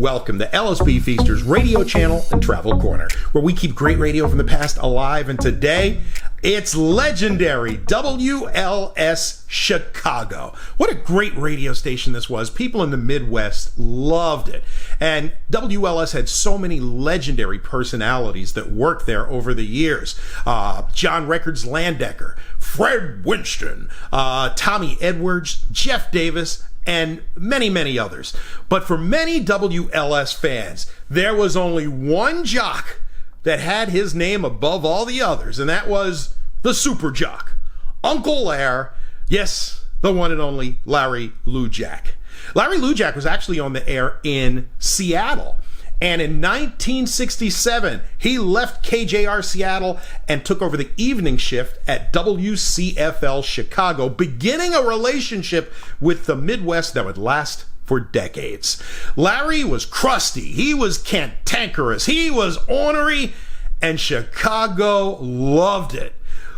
welcome to LSB Feasters Radio Channel and Travel Corner, where we keep great radio from the past alive, and today it's legendary WLS Chicago. What a great radio station this was. People in the Midwest loved it. And WLS had so many legendary personalities that worked there over the years. John Records Landecker, Fred Winston, Tommy Edwards, Jeff Davis, and many, many others. But for many WLS fans, there was only one jock that had his name above all the others, and that was the Super Jock, Uncle Larry, yes, the one and only Larry Lujack. Larry Lujack was actually on the air in Seattle, and in 1967, he left KJR Seattle and took over the evening shift at WCFL Chicago, beginning a relationship with the Midwest that would last for decades. Larry was crusty, he was cantankerous, he was ornery, and Chicago loved it.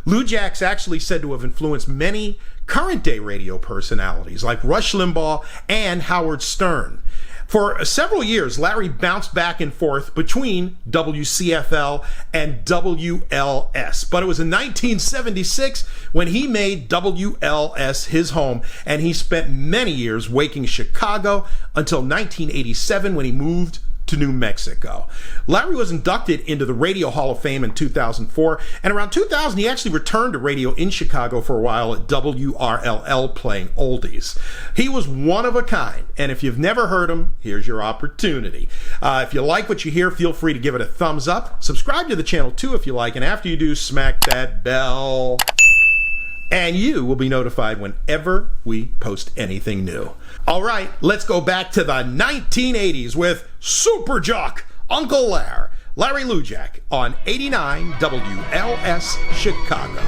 Lujack's actually said to have influenced many current-day radio personalities like Rush Limbaugh and Howard Stern. For several years, Larry bounced back and forth between WCFL and WLS. But it was in 1976 when he made WLS his home, and he spent many years waking Chicago until 1987 when he moved to New Mexico. Larry was inducted into the Radio Hall of Fame in 2004, and around 2000 he actually returned to radio in Chicago for a while at WRLL playing oldies. He was one of a kind, and if you've never heard him, here's your opportunity. If you like what you hear, feel free to give it a thumbs up. Subscribe to the channel too if you like, and after you do, smack that bell, and you will be notified whenever we post anything new. All right, let's go back to the 1980s with Super Jock, Uncle Larry Lujack on 89 WLS Chicago.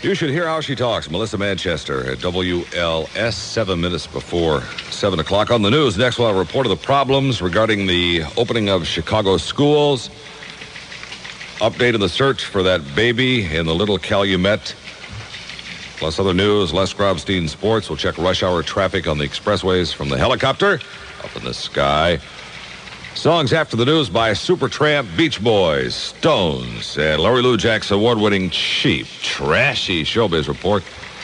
You should hear how she talks. Melissa Manchester at WLS, 7 minutes before 7 o'clock. On the news, next we'll have a report of the problems regarding the opening of Chicago schools. Update on the search for that baby in the Little Calumet. Plus other news, Les Grobstein Sports. We'll check rush hour traffic on the expressways from the helicopter up in the sky. Songs after the news by Supertramp, Beach Boys, Stones, and Larry Lujack's award-winning cheap, trashy Showbiz report.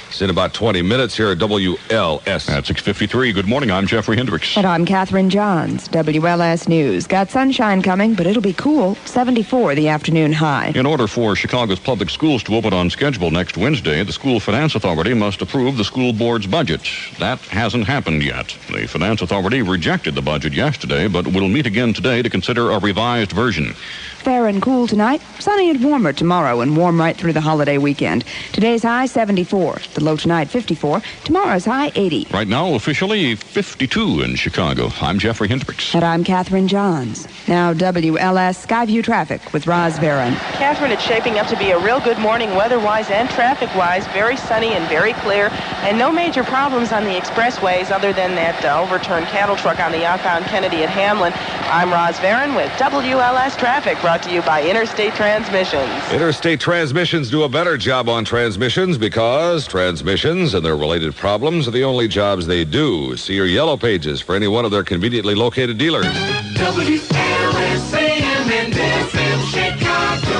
It's in about 20 minutes here at WLS. At 6:53, good morning, I'm Jeffrey Hendricks. And I'm Catherine Johns, WLS News. Got sunshine coming, but it'll be cool, 74 the afternoon high. In order for Chicago's public schools to open on schedule next Wednesday, the School Finance Authority must approve the school board's budget. That hasn't happened yet. The Finance Authority rejected the budget yesterday, but will meet again today to consider a revised version. Fair and cool tonight, sunny and warmer tomorrow, and warm right through the holiday weekend. Today's high, 74. The low tonight, 54. Tomorrow's high, 80. Right now, officially 52 in Chicago. I'm Jeffrey Hendricks. And I'm Catherine Johns. Now, WLS Skyview traffic with Roz Varon. Catherine, it's shaping up to be a real good morning weather-wise and traffic-wise. Very sunny and very clear, and no major problems on the expressways other than that overturned cattle truck on the outbound Kennedy at Hamlin. I'm Roz Varon with WLS Traffic, brought to you by Interstate Transmissions. Interstate Transmissions do a better job on transmissions because transmissions and their related problems are the only jobs they do. See your yellow pages for any one of their conveniently located dealers. WLS AM95-AM89 Chicago.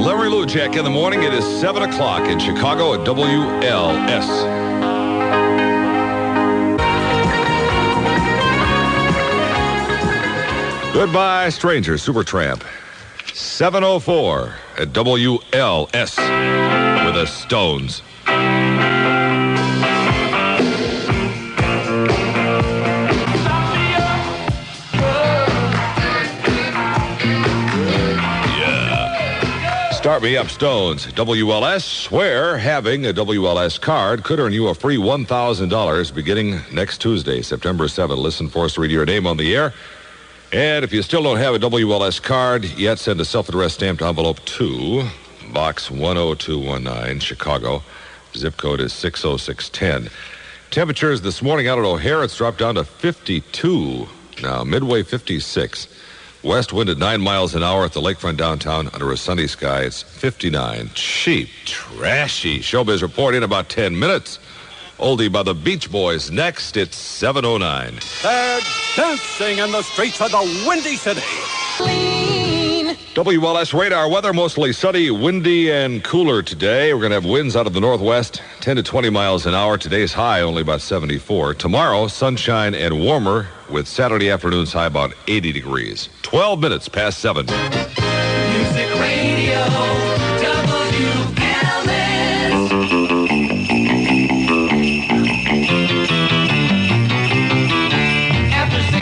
Larry Lujack in the morning. It is 7 o'clock in Chicago at WLS. Goodbye, stranger, Supertramp. 7:04 at WLS with the Stones. Yeah. Start me up, Stones. WLS, swear having a WLS card could earn you a free $1,000 beginning next Tuesday, September 7th. Listen for us to read your name on the air. And if you still don't have a WLS card yet, send a self-addressed stamped envelope to Box 10219, Chicago. Zip code is 60610. Temperatures this morning out at O'Hare, it's dropped down to 52. Now, Midway 56. West wind at 9 miles an hour at the lakefront downtown under a sunny sky. It's 59. Cheap, trashy Showbiz report in about 10 minutes. Oldie by the Beach Boys. Next, it's 7:09. They're dancing in the streets of the Windy City. WLS radar weather, mostly sunny, windy, and cooler today. We're going to have winds out of the northwest, 10 to 20 miles an hour. Today's high only about 74. Tomorrow, sunshine and warmer, with Saturday afternoon's high about 80 degrees. 12 minutes past 7. Music Radio, WLS. After 6.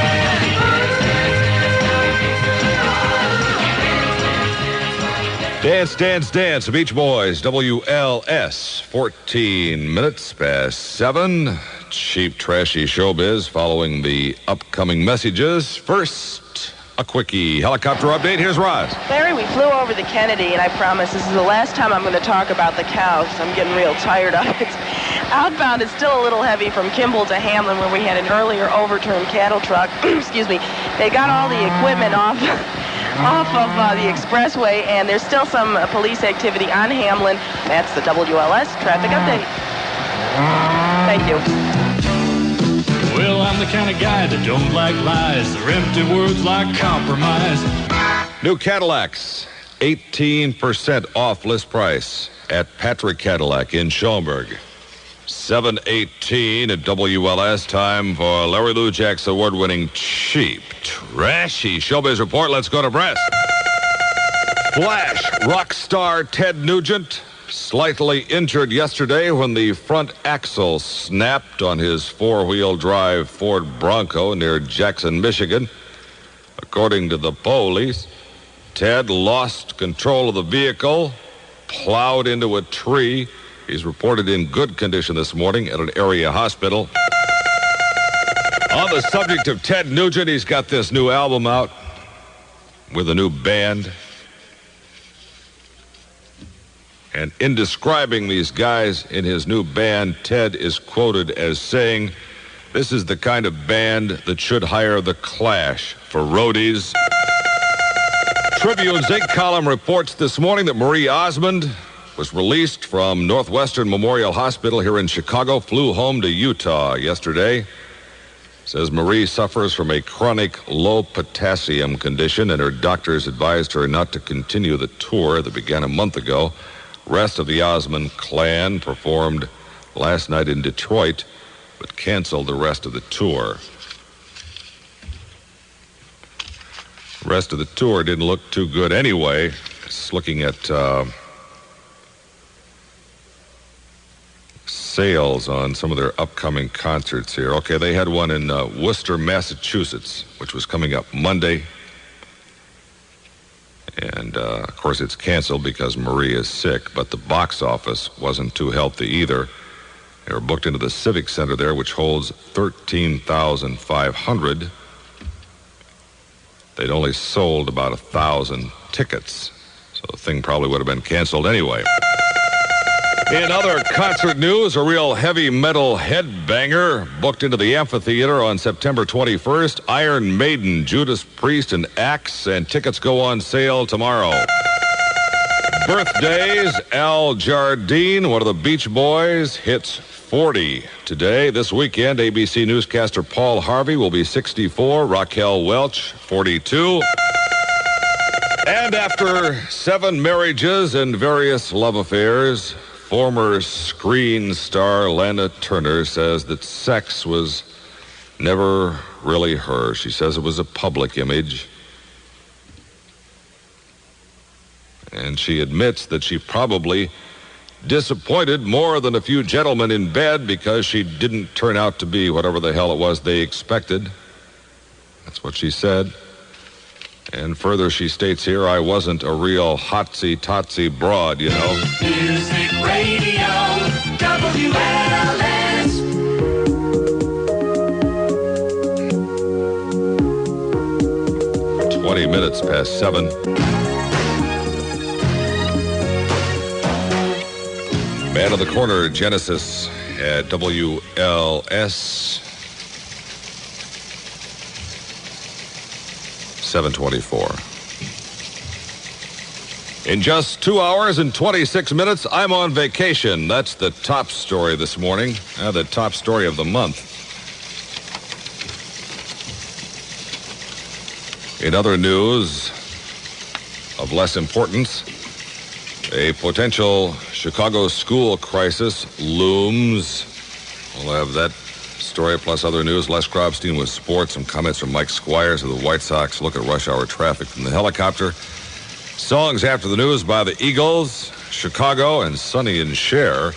Dance, dance, dance. The Beach Boys, WLS, 14 minutes past 7. Cheap, trashy showbiz following the upcoming messages. First, a quickie helicopter update. Here's Roz. Larry, we flew over the Kennedy, and I promise this is the last time I'm going to talk about the cows. I'm getting real tired of it. Outbound is still a little heavy from Kimball to Hamlin, where we had an earlier overturned cattle truck. Excuse me. They got all the equipment off of the expressway, and there's still some police activity on Hamlin. That's the WLS traffic update. Thank you. Well, I'm the kind of guy that don't like lies or empty words like compromise. New Cadillacs, 18% off list price at Patrick Cadillac in Schaumburg. 7:18 at WLS. Time for Larry Lujack's award-winning cheap, trashy showbiz report. Let's go to Brest. Flash rock star Ted Nugent slightly injured yesterday when the front axle snapped on his four-wheel drive Ford Bronco near Jackson, Michigan. According to the police, Ted lost control of the vehicle, plowed into a tree. He's reported in good condition this morning at an area hospital. On the subject of Ted Nugent, he's got this new album out with a new band. And in describing these guys in his new band, Ted is quoted as saying, "This is the kind of band that should hire the Clash for roadies." Tribune's Ink column reports this morning that Marie Osmond was released from Northwestern Memorial Hospital here in Chicago, flew home to Utah yesterday. Says Marie suffers from a chronic low potassium condition, and her doctors advised her not to continue the tour that began a month ago. Rest of the Osmond clan performed last night in Detroit, but canceled the rest of the tour. The rest of the tour didn't look too good anyway. Just looking at sales on some of their upcoming concerts here. Okay, they had one in Worcester, Massachusetts, which was coming up Monday. And, of course, it's canceled because Marie is sick, but the box office wasn't too healthy either. They were booked into the Civic Center there, which holds 13,500. They'd only sold about 1,000 tickets, so the thing probably would have been canceled anyway. In other concert news, a real heavy metal headbanger booked into the amphitheater on September 21st. Iron Maiden, Judas Priest, and Axe, and tickets go on sale tomorrow. Birthdays, Al Jardine, one of the Beach Boys, hits 40 today. This weekend, ABC newscaster Paul Harvey will be 64. Raquel Welch, 42. And after 7 marriages and various love affairs, former screen star Lana Turner says that sex was never really her. She says it was a public image. And she admits that she probably disappointed more than a few gentlemen in bed because she didn't turn out to be whatever the hell it was they expected. That's what she said. And further, she states here, I wasn't a real hotsy-totsy broad, you know. Music Radio, WLS. "20 minutes past 7. Man of the Corner, Genesis at WLS. 7:24. In just 2 hours and 26 minutes, I'm on vacation. That's the top story this morning. The top story of the month. In other news of less importance, a potential Chicago school crisis looms. We'll have that story plus other news. Les Grobstein with sports. Some comments from Mike Squires of the White Sox. Look at rush hour traffic from the helicopter. Songs after the news by the Eagles, Chicago, and Sonny and Cher.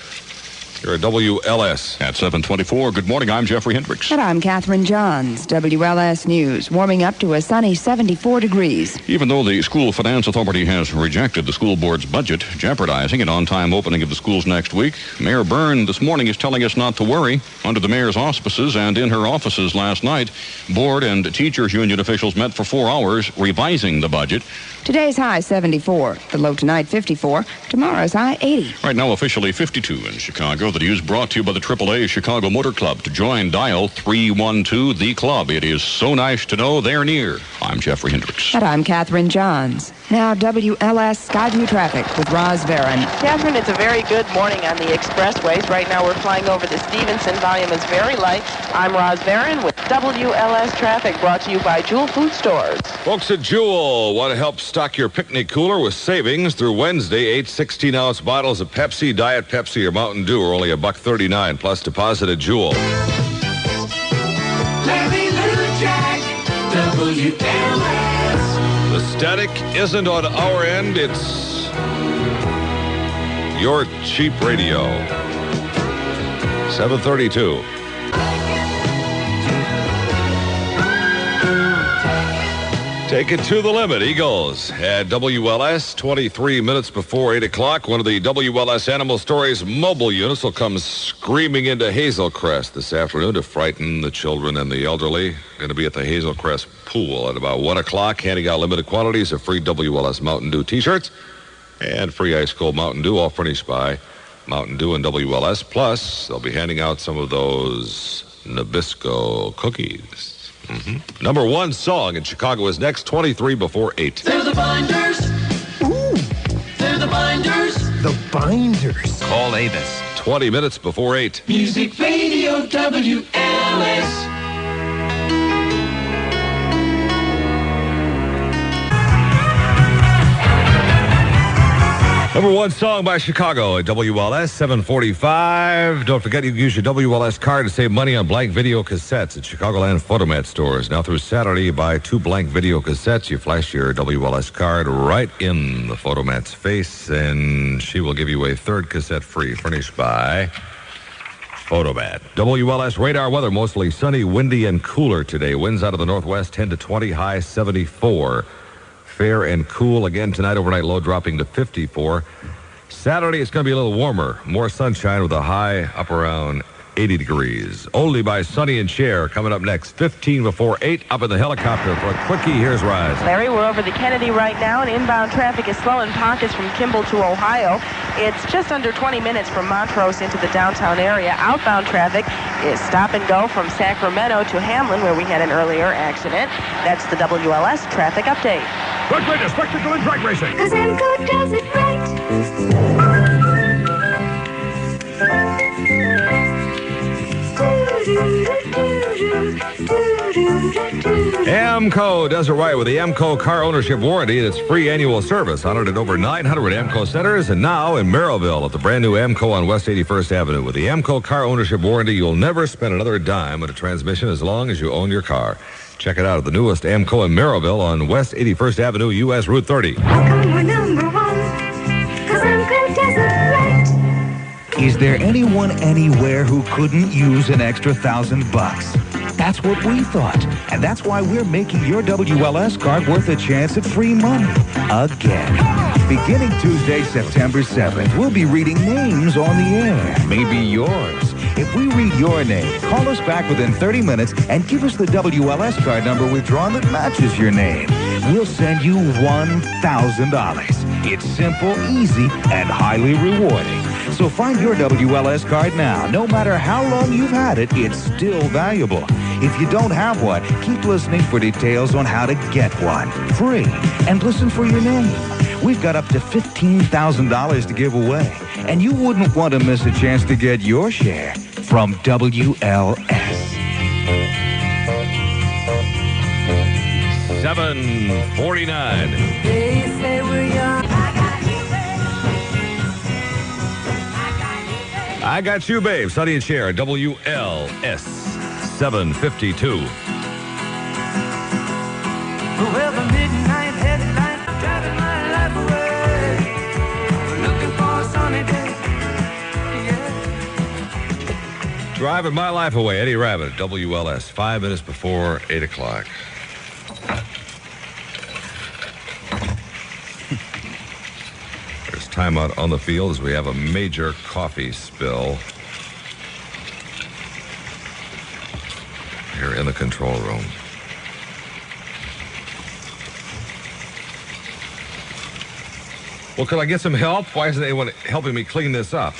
Here at WLS. At 7:24, good morning, I'm Jeffrey Hendricks. And I'm Catherine Johns. WLS News, warming up to a sunny 74 degrees. Even though the School Finance Authority has rejected the school board's budget, jeopardizing an on-time opening of the schools next week, Mayor Byrne this morning is telling us not to worry. Under the mayor's auspices and in her offices last night, board and teachers union officials met for 4 hours revising the budget. Today's high 74, the low tonight 54, tomorrow's high 80. Right now officially 52 in Chicago. The news brought to you by the AAA Chicago Motor Club. To join, dial 312 the club. It is so nice to know they're near. I'm Jeffrey Hendricks. And I'm Catherine Johns. Now WLS Skyview traffic with Roz Varon. Catherine, it's a very good morning on the expressways. Right now we're flying over the Stevenson. Volume is very light. I'm Roz Varon with WLS traffic, brought to you by Jewel Food Stores. Folks at Jewel want to help stock your picnic cooler with savings through Wednesday. 8 16-ounce bottles of Pepsi, Diet Pepsi, or Mountain Dew are only $1.39 plus deposit at Jewel. Larry Lujack, WLS. The static isn't on our end. It's your cheap radio. 7:32. Take it to the limit. Eagles at WLS 23 minutes before 8 o'clock. One of the WLS Animal Stories mobile units will come screaming into Hazelcrest this afternoon to frighten the children and the elderly. Going to be at the Hazelcrest pool at about 1 o'clock, handing out limited quantities of free WLS Mountain Dew t-shirts and free ice cold Mountain Dew, all furnished by Mountain Dew and WLS. Plus, they'll be handing out some of those Nabisco cookies. Number one song in Chicago is next, 23 before 8. They're the Binders. Ooh, They're the Binders. the Binders. Call Avis, 20 minutes before 8. Music Radio WLS. Number one song by Chicago at WLS, 7:45. Don't forget you can use your WLS card to save money on blank video cassettes at Chicagoland Photomat stores. Now through Saturday, you buy 2 blank video cassettes. You flash your WLS card right in the Photomat's face, and she will give you a 3rd cassette free, furnished by Photomat. WLS radar weather, mostly sunny, windy, and cooler today. Winds out of the northwest, 10 to 20, high 74. Fair and cool again tonight, overnight low dropping to 54. Saturday, it's going to be a little warmer. More sunshine with a high up around 80 degrees. Only by Sonny and Cher coming up next, 15 before 8, up in the helicopter for a quickie. Here's Rise. Larry, we're over the Kennedy right now, and inbound traffic is slow in pockets from Kimball to Ohio. It's just under 20 minutes from Montrose into the downtown area. Outbound traffic is stop and go from Sacramento to Hamlin, where we had an earlier accident. That's the WLS traffic update. The greatest spectacle in track racing. 'Cause Emco does it right. Amco does it right with the Amco car ownership warranty and its free annual service. Honored at over 900 Amco centers, and now in Merrillville at the brand new Amco on West 81st Avenue. With the Amco car ownership warranty, you'll never spend another dime on a transmission as long as you own your car. Check it out at the newest Amco in Merrillville on West 81st Avenue, US Route 30. How come we're number one? 'Cause Emco does it right. Is there anyone anywhere who couldn't use an extra $1,000? That's what we thought. And that's why we're making your WLS card worth a chance at free money. Again. Beginning Tuesday, September 7th, we'll be reading names on the air. Maybe yours. If we read your name, call us back within 30 minutes and give us the WLS card number we've drawn that matches your name. We'll send you $1,000. It's simple, easy, and highly rewarding. So find your WLS card now. No matter how long you've had it, it's still valuable. If you don't have one, keep listening for details on how to get one. Free. And listen for your name. we've got up to $15,000 to give away. And you wouldn't want to miss a chance to get your share from WLS. 7:49. They say we're young. I got you, babe. Sonny and Cher, WLS 752. Well, the midnight headlights are driving my life away. Looking for a sunny day. Yeah. Driving my life away. Eddie Rabbit, WLS, 5 minutes before 8 o'clock. There's timeout on the field as we have a major coffee spill here in the control room. Well, could I get some help? Why isn't anyone helping me clean this up?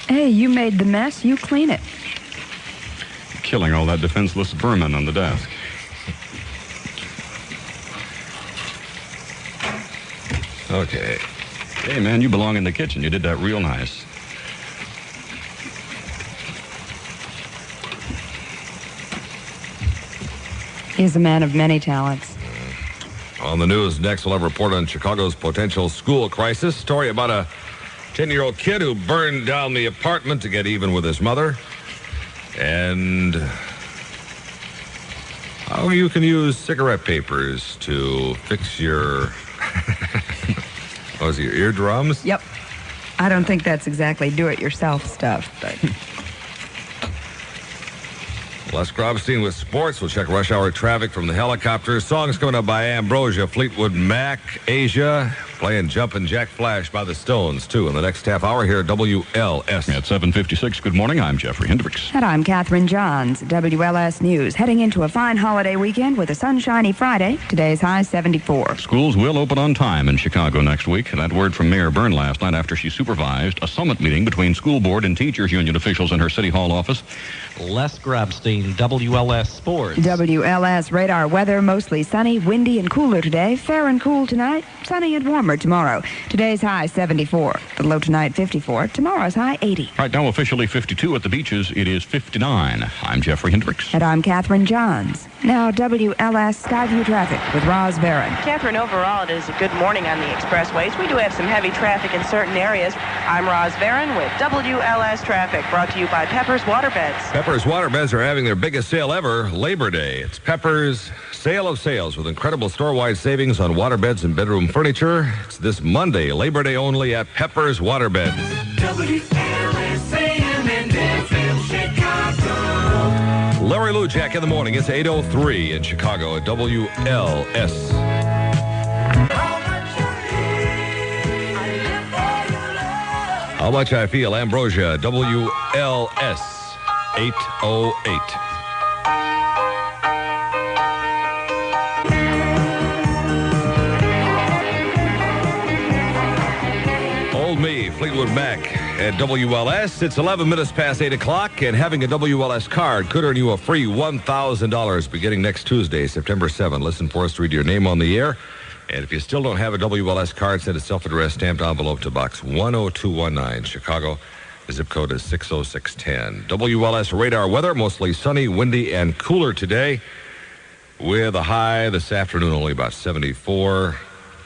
Hey, you made the mess. You clean it. Killing all that defenseless vermin on the desk. Okay. Hey, man, you belong in the kitchen. You did that real nice. He's a man of many talents. On the news next, we'll have a report on Chicago's potential school crisis. Story about a 10-year-old kid who burned down the apartment to get even with his mother. And how you can use cigarette papers to fix your... what was it, your eardrums? Yep. I don't think that's exactly do-it-yourself stuff, but... Les Grobstein with sports. We'll check rush hour traffic from the helicopter. Songs coming up by Ambrosia, Fleetwood Mac, Asia, playing Jumpin' Jack Flash by the Stones, too, in the next half hour here at WLS. At 7:56, good morning. I'm Jeffrey Hendricks. And I'm Catherine Johns. WLS News. Heading into a fine holiday weekend with a sunshiny Friday. Today's high 74. Schools will open on time in Chicago next week. That word from Mayor Byrne last night after she supervised a summit meeting between school board and teachers union officials in her City Hall office. Les Grobstein, WLS Sports. WLS radar weather, mostly sunny, windy, and cooler today. Fair and cool tonight, sunny and warmer tomorrow. Today's high 74. The low tonight 54. Tomorrow's high 80. Right now officially 52 at the beaches. It is 59. I'm Jeffrey Hendricks. And I'm Catherine Johns. Now WLS Skyview traffic with Roz Barron. Catherine, overall, it is a good morning on the expressways. We do have some heavy traffic in certain areas. I'm Roz Barron with WLS traffic, brought to you by Pepper's Waterbeds. Pepper's Waterbeds are having their biggest sale ever, Labor Day. It's Pepper's Sale of Sales with incredible store-wide savings on waterbeds and bedroom furniture. It's this Monday, Labor Day only at Pepper's Waterbeds. WLS AM95 Chicago. Larry Lujack in the morning. It's 8:03 in Chicago at WLS. How much I feel, Ambrosia, WLS 808. Old Me, Fleetwood Mac at WLS. It's 11 minutes past 8 o'clock, and having a WLS card could earn you a free $1,000 beginning next Tuesday, September 7. Listen for us to read your name on the air. And if you still don't have a WLS card, send a self-addressed stamped envelope to Box 10219, Chicago. The zip code is 60610. WLS radar weather, mostly sunny, windy, and cooler today, with a high this afternoon only about 74.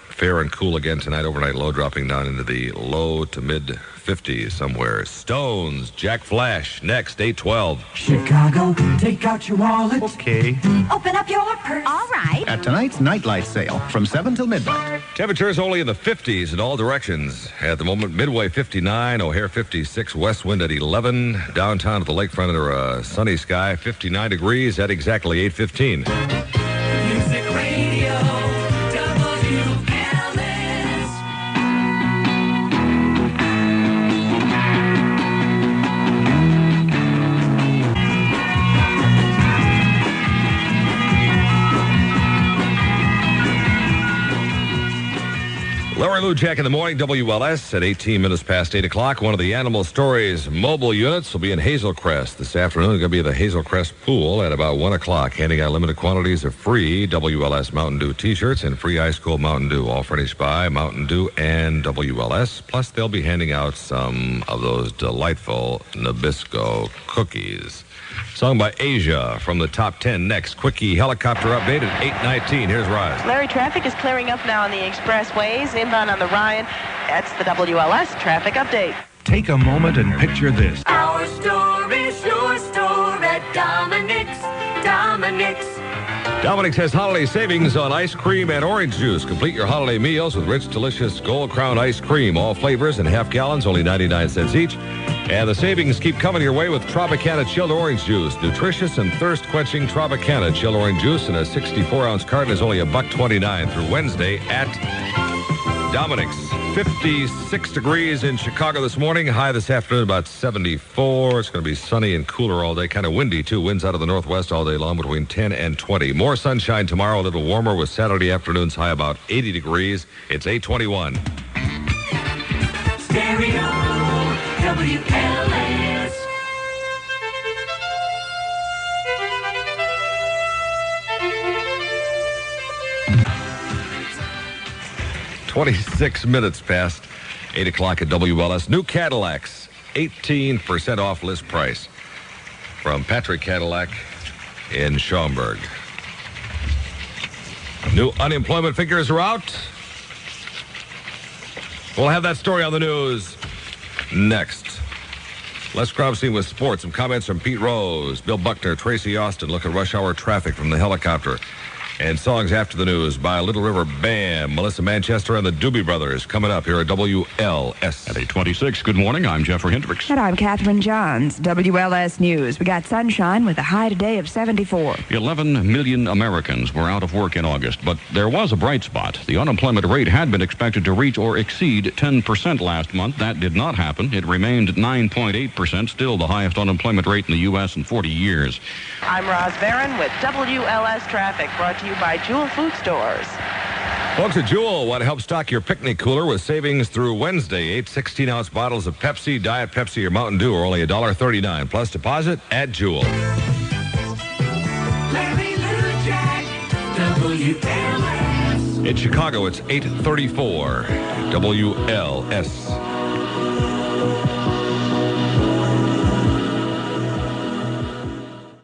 Fair and cool again tonight. Overnight low dropping down into the low to mid 50s somewhere. Stones, Jack Flash, next, 8:12. Chicago, take out your wallet. Okay. Open up your purse. All right. At tonight's nightlight sale from 7 till midnight. Temperatures only in the 50s in all directions. At the moment, Midway 59, O'Hare 56, west wind at 11. Downtown at the lakefront under a sunny sky, 59 degrees at exactly 8:15. Music Radio, WLS. Larry Lujack in the morning, WLS at 18 minutes past 8 o'clock. One of the Animal Stories mobile units will be in Hazel Crest this afternoon. It's going to be at the Hazel Crest pool at about 1 o'clock, handing out limited quantities of free WLS Mountain Dew T-shirts and free Ice Cold Mountain Dew, all furnished by Mountain Dew and WLS. Plus, they'll be handing out some of those delightful Nabisco cookies. Sung by Asia from the top 10 next. Quickie helicopter update at 8:19. Here's Rise. Larry, traffic is clearing up now on the expressways. Inbound on the Ryan. That's the WLS traffic update. Take a moment and picture this. Our store is your store at Dominic's. Dominic's has holiday savings on ice cream and orange juice. Complete your holiday meals with rich, delicious Gold Crown ice cream. All flavors in half gallons, only 99 cents each. And the savings keep coming your way with Tropicana chilled orange juice. Nutritious and thirst-quenching Tropicana chilled orange juice in a 64-ounce carton is only $1.29 through Wednesday at Dominic's. 56 degrees in Chicago this morning. High this afternoon about 74. It's going to be sunny and cooler all day. Kind of windy, too. Winds out of the northwest all day long between 10 and 20. More sunshine tomorrow, a little warmer with Saturday afternoons high about 80 degrees. It's 8:21. Stereo WLS. Twenty-six minutes past 8 o'clock at WLS. New Cadillacs, 18% off list price from Patrick Cadillac in Schaumburg. New unemployment figures are out. We'll have that story on the news next. Les Grobstein with sports. Some comments from Pete Rose, Bill Buckner, Tracy Austin. Look at rush hour traffic from the helicopter. And songs after the news by Little River Band, Melissa Manchester and the Doobie Brothers coming up here at WLS. At 8:26, good morning. I'm Jeffrey Hendricks. And I'm Catherine Johns. WLS News. We got sunshine with a high today of 74. 11 million Americans were out of work in August, but there was a bright spot. The unemployment rate had been expected to reach or exceed 10% last month. That did not happen. It remained at 9.8%, still the highest unemployment rate in the U.S. in 40 years. I'm Roz Barron with WLS Traffic, brought to you by Jewel Food Stores. Folks at Jewel want to help stock your picnic cooler with savings through Wednesday. 8 16-ounce bottles of Pepsi, Diet Pepsi, or Mountain Dew are only $1.39 plus deposit at Jewel. Larry Lujack, WLS. In Chicago, it's 8:34. WLS.